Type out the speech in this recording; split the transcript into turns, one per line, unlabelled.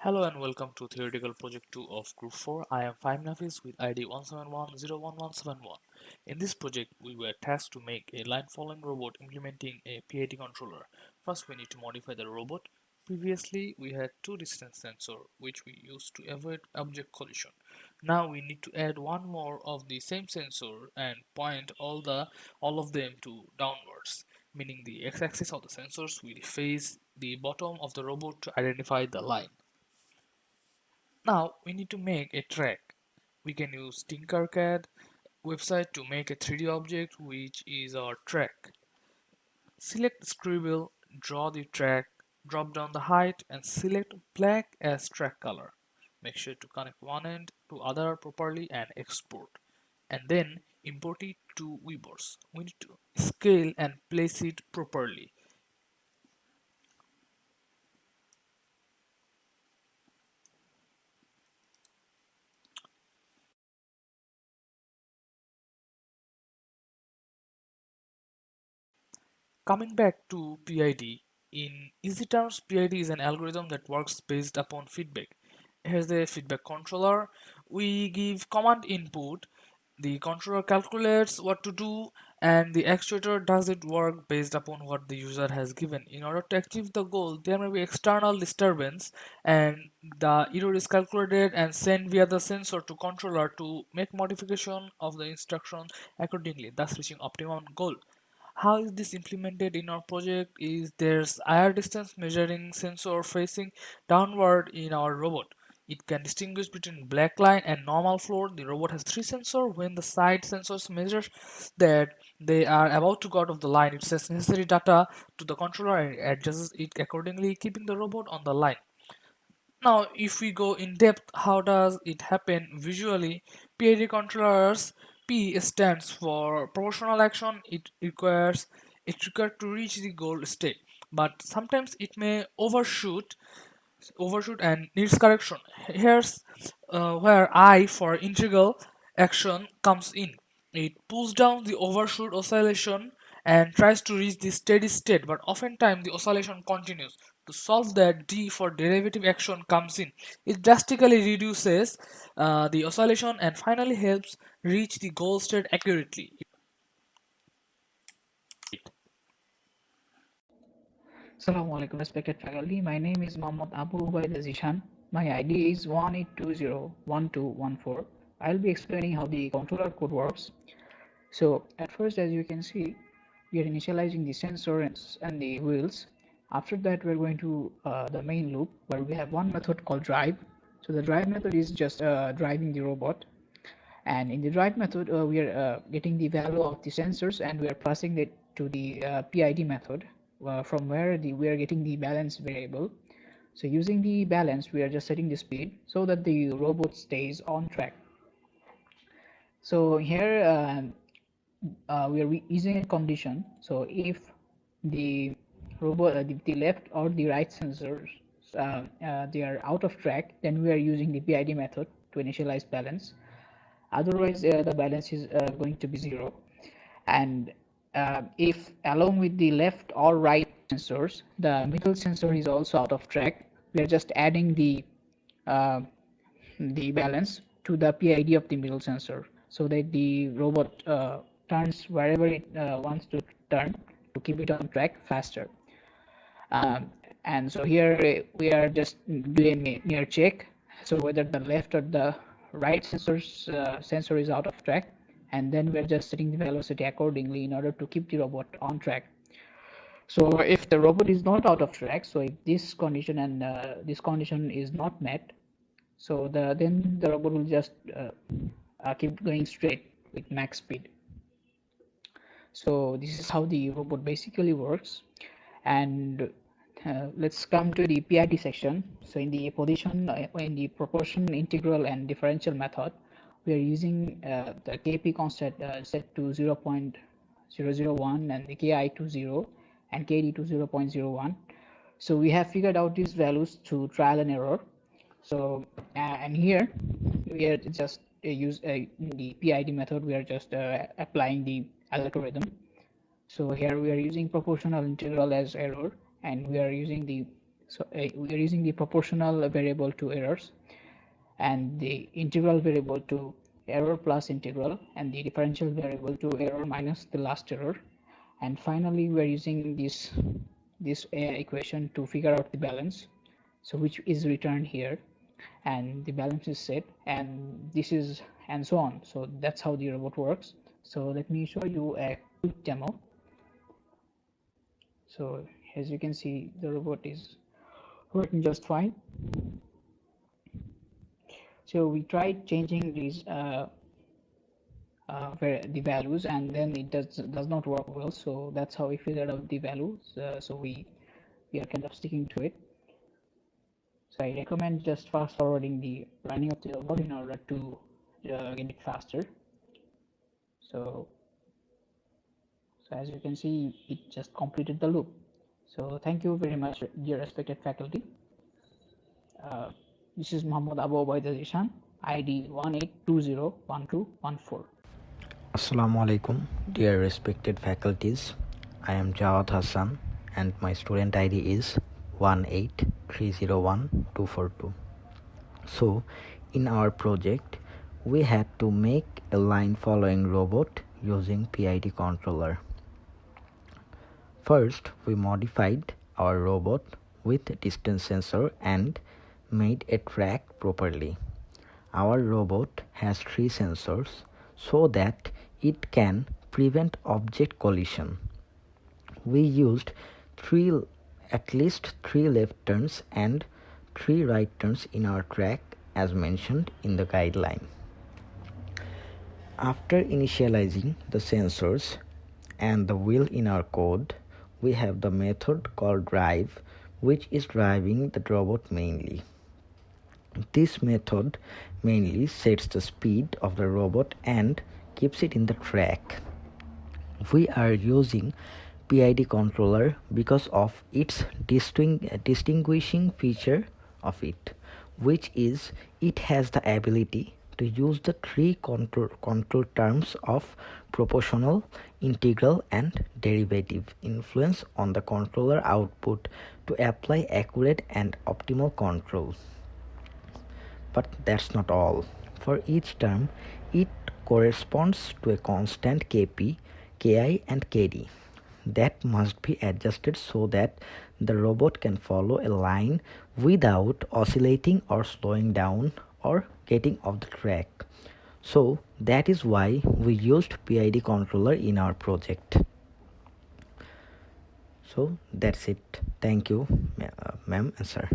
Hello and welcome to Theoretical Project 2 of Group 4. I am Fahim Nafis with ID 171011171. In this project, we were tasked to make a line following robot implementing a PID controller. First, we need to modify the robot. Previously, we had two distance sensors which we used to avoid object collision. Now we need to add one more of the same sensor and point all of them to downwards, meaning the x-axis of the sensors will face the bottom of the robot to identify the line. Now we need to make a track. We can use Tinkercad website to make a 3D object which is our track. Select scribble, draw the track, drop down the height and select black as track color. Make sure to connect one end to other properly and export. And then import it to Weavers. We need to scale and place it properly. Coming back to PID, in easy terms, PID is an algorithm that works based upon feedback. Here's the feedback controller. We give command input, the controller calculates what to do, and the actuator does it work based upon what the user has given. In order to achieve the goal, there may be external disturbance, and the error is calculated and sent via the sensor to controller to make modification of the instruction accordingly, thus reaching optimum goal. How is this implemented in our project is there's IR distance measuring sensor facing downward in our robot. It can distinguish between black line and normal floor. The robot has three sensors. When the side sensors measure that they are about to go out of the line, it sends necessary data to the controller and adjusts it accordingly, keeping the robot on the line. Now, if we go in depth, how does it happen visually? PID controllers, P stands for proportional action. It requires to reach the goal state, but sometimes it may overshoot and needs correction. Here's where I for integral action comes in. It pulls down the overshoot oscillation and tries to reach the steady state, but oftentimes the oscillation continues. To solve that, D for derivative action comes in. It drastically reduces the oscillation and finally helps reach the goal state accurately.
Assalamu alaikum respected faculty. My name is Mohammad Abu Ubaid Zishan. My ID is 18201214. I'll be explaining how the controller code works. So at first, as you can see, we are initializing the sensor and the wheels. After that, we're going to the main loop where we have one method called drive. So the drive method is just driving the robot. And in the drive method, we are getting the value of the sensors and we are passing it to the PID method from where we are getting the balance variable. So using the balance, we are just setting the speed so that the robot stays on track. So here we are using a condition. So if the robot, the left or the right sensors, they are out of track, then we are using the PID method to initialize balance. Otherwise, the balance is going to be 0. And if along with the left or right sensors, the middle sensor is also out of track, we are just adding the balance to the PID of the middle sensor so that the robot turns wherever it wants to turn to keep it on track faster. And so here we are just doing a near check, so whether the left or the right sensor is out of track, and then we're just setting the velocity accordingly in order to keep the robot on track. So if the robot is not out of track, so if this condition and this condition is not met, so then the robot will just keep going straight with max speed. So this is how the robot basically works. And let's come to the PID section. So in the in the proportion, integral and differential method, we are using the Kp constant set to 0.001 and the Ki to 0 and Kd to 0.01. So we have figured out these values through trial and error. So and here we are just use the PID method. We are just applying the algorithm. So here we are using proportional integral as error, and we are using the So we are using the proportional variable to errors, and the integral variable to error plus integral, and the differential variable to error minus the last error. And finally we are using this equation to figure out the balance, so which is returned here, and the balance is set, and this is, and so on. So that's how the robot works. So let me show you a quick demo. So as you can see, the robot is working just fine. So we tried changing these the values, and then it does not work well. So that's how we figured out the values. So we are kind of sticking to it. So I recommend just fast forwarding the running of the robot in order to get it faster. So as you can see, it just completed the loop. So thank you very much, dear respected faculty. This is Muhammad Abu Ubaidah Zishan, ID 18201214.
Assalamu alaikum, dear respected faculties. I am Jawad Hassan and my student ID is 18301-242. So, in our project, we had to make a line following robot using PID controller. First, we modified our robot with distance sensor and made a track properly. Our robot has 3 sensors so that it can prevent object collision. We used at least 3 left turns and 3 right turns in our track as mentioned in the guideline. After initializing the sensors and the wheel in our code, we have the method called drive, which is driving the robot mainly. This method mainly sets the speed of the robot and keeps it in the track. We are using PID controller because of its distinguishing feature of it, which is it has the ability to use the 3 control terms of proportional, integral and derivative influence on the controller output to apply accurate and optimal control. But that's not all. For each term, it corresponds to a constant Kp, Ki and Kd that must be adjusted so that the robot can follow a line without oscillating or slowing down or getting off the track. So that is why we used PID controller in our project. So that's it. Thank you, ma'am and sir.